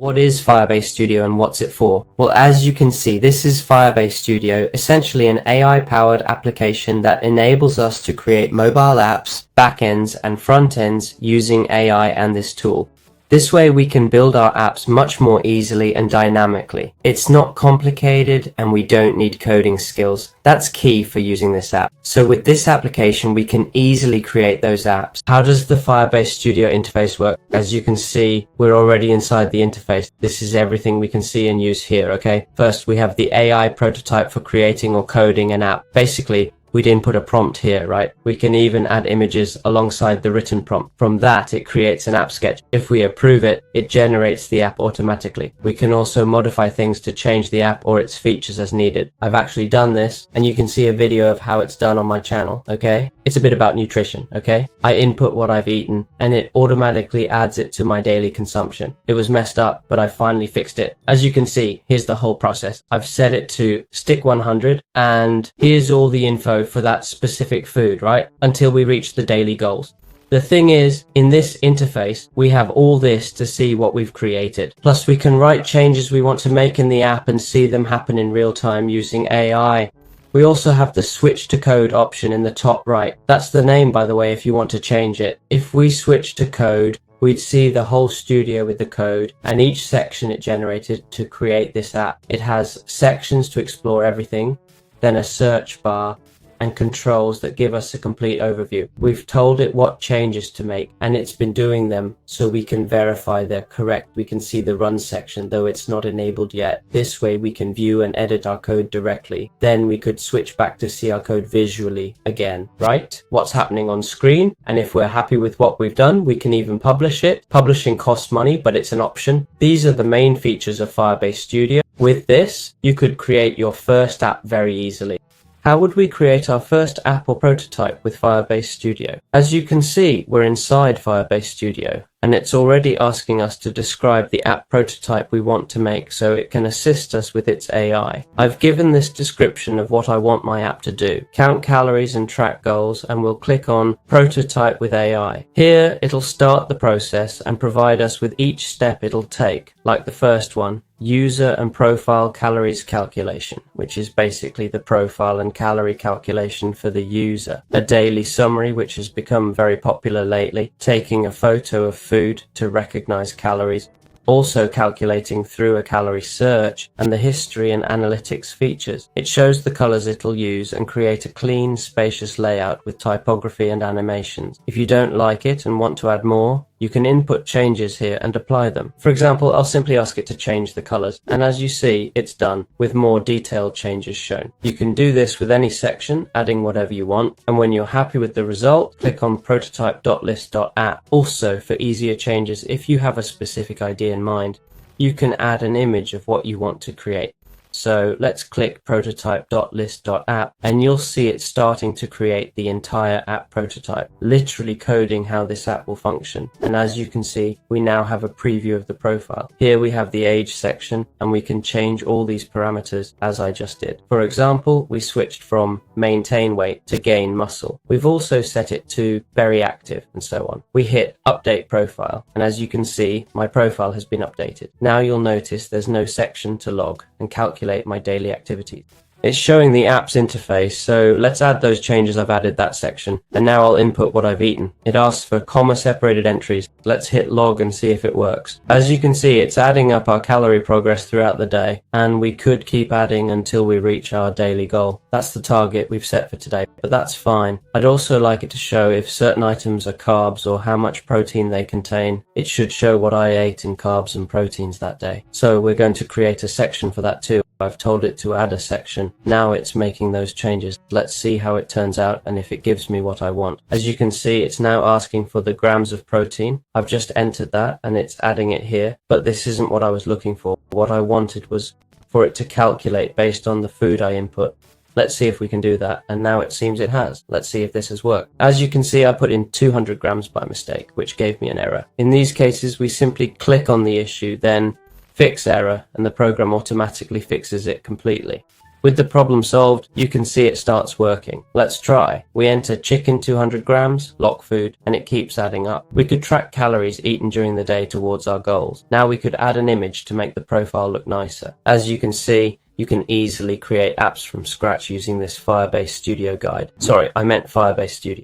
What is Firebase Studio and what's it for? Well, as you can see, this is Firebase Studio, essentially an AI-powered application that enables us to create mobile apps, backends, and front-ends using AI and this tool. This way we can build our apps much more easily and dynamically. It's not complicated and we don't need coding skills. That's key for using this app. So with this application, we can easily create those apps. How does the Firebase Studio interface work? As you can see, we're already inside the interface. This is everything we can see and use here, okay? First, we have the AI prototype for creating or coding an app. Basically, we'd input a prompt here, right? We can even add images alongside the written prompt. From that, it creates an app sketch. If we approve it, it generates the app automatically. We can also modify things to change the app or its features as needed. I've actually done this, and you can see a video of how it's done on my channel, okay? It's a bit about nutrition, okay? I input what I've eaten, and it automatically adds it to my daily consumption. It was messed up, but I finally fixed it. As you can see, here's the whole process. I've set it to stick 100, and here's all the info for that specific food, right? Until we reach the daily goals. The thing is, in this interface, we have all this to see what we've created. Plus, we can write changes we want to make in the app and see them happen in real time using AI. We also have the switch to code option in the top right. That's the name, by the way, if you want to change it. If we switch to code, we'd see the whole studio with the code and each section it generated to create this app. It has sections to explore everything, then a search bar, and controls that give us a complete overview. We've told it what changes to make, and it's been doing them so we can verify they're correct. We can see the run section, though it's not enabled yet. This way we can view and edit our code directly. Then we could switch back to see our code visually again, right? What's happening on screen, and if we're happy with what we've done, we can even publish it. Publishing costs money, but it's an option. These are the main features of Firebase Studio. With this, you could create your first app very easily. How would we create our first app or prototype with Firebase Studio? As you can see, we're inside Firebase Studio, and it's already asking us to describe the app prototype we want to make so it can assist us with its AI. I've given this description of what I want my app to do. Count calories and track goals, and we'll click on Prototype with AI. Here, it'll start the process and provide us with each step it'll take, like the first one, user and profile calories calculation, which is basically the profile and calorie calculation for the user. A daily summary, which has become very popular lately, taking a photo of food to recognize calories, also calculating through a calorie search, and the history and analytics features. It shows the colors it'll use and create a clean, spacious layout with typography and animations. If you don't like it and want to add more, you can input changes here and apply them. For example, I'll simply ask it to change the colors, and as you see, it's done, with more detailed changes shown. You can do this with any section, adding whatever you want, and when you're happy with the result, click on prototype.list.app. Also, for easier changes, if you have a specific idea in mind, you can add an image of what you want to create. So let's click prototype.list.app, and you'll see it starting to create the entire app prototype, literally coding how this app will function. And as you can see, we now have a preview of the profile. Here we have the age section, and we can change all these parameters as I just did. For example, we switched from maintain weight to gain muscle. We've also set it to very active and so on. We hit update profile, and as you can see, my profile has been updated. Now you'll notice there's no section to log and calculate my daily activities. It's showing the app's interface, so let's add those changes. I've added that section, and now I'll input what I've eaten. It asks for comma-separated entries. Let's hit log and see if it works. As you can see, it's adding up our calorie progress throughout the day, and we could keep adding until we reach our daily goal. That's the target we've set for today, but that's fine. I'd also like it to show if certain items are carbs or how much protein they contain. It should show what I ate in carbs and proteins that day. So we're going to create a section for that too. I've told it to add a section. Now it's making those changes. Let's see how it turns out and if it gives me what I want. As you can see, it's now asking for the grams of protein. I've just entered that and it's adding it here, but this isn't what I was looking for. What I wanted was for it to calculate based on the food I input. Let's see if we can do that, and now it seems it has. Let's see if this has worked. As you can see, I put in 200 grams by mistake, which gave me an error. In these cases, we simply click on the issue, then fix error, and the program automatically fixes it completely. With the problem solved, you can see it starts working. Let's try. We enter chicken 200 grams, lock food, and it keeps adding up. We could track calories eaten during the day towards our goals. Now we could add an image to make the profile look nicer. As you can see, you can easily create apps from scratch using this Firebase Studio guide. Sorry, I meant Firebase Studio.